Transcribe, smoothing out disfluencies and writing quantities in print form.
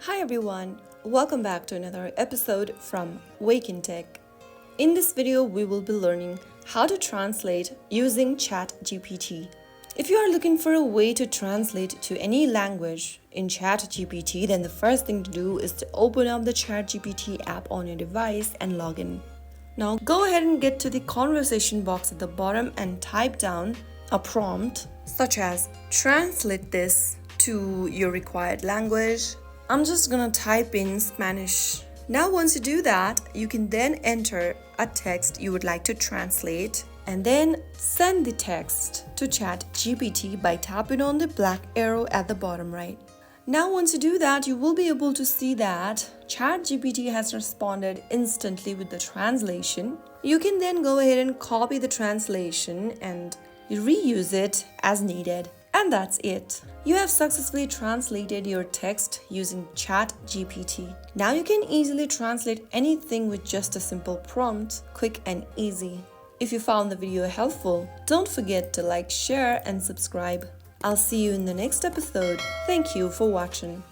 Hi everyone, welcome back to another episode from Wake&Tech. In this video, we will be learning how to translate using ChatGPT. If you are looking for a way to translate to any language in ChatGPT, then the first thing to do is to open up the ChatGPT app on your device and log in. Now go ahead and get to the conversation box at the bottom and type down a prompt such as translate this to your required language. I'm just gonna type in Spanish. Now once you do that, you can then enter a text you would like to translate and then send the text to ChatGPT by tapping on the black arrow at the bottom right. Now once you do that, you will be able to see that ChatGPT has responded instantly with the translation. You can then go ahead and copy the translation and reuse it as needed. And that's it. You have successfully translated your text using ChatGPT. Now you can easily translate anything with just a simple prompt, quick and easy. If you found the video helpful, don't forget to like, share, and subscribe. I'll see you in the next episode. Thank you for watching.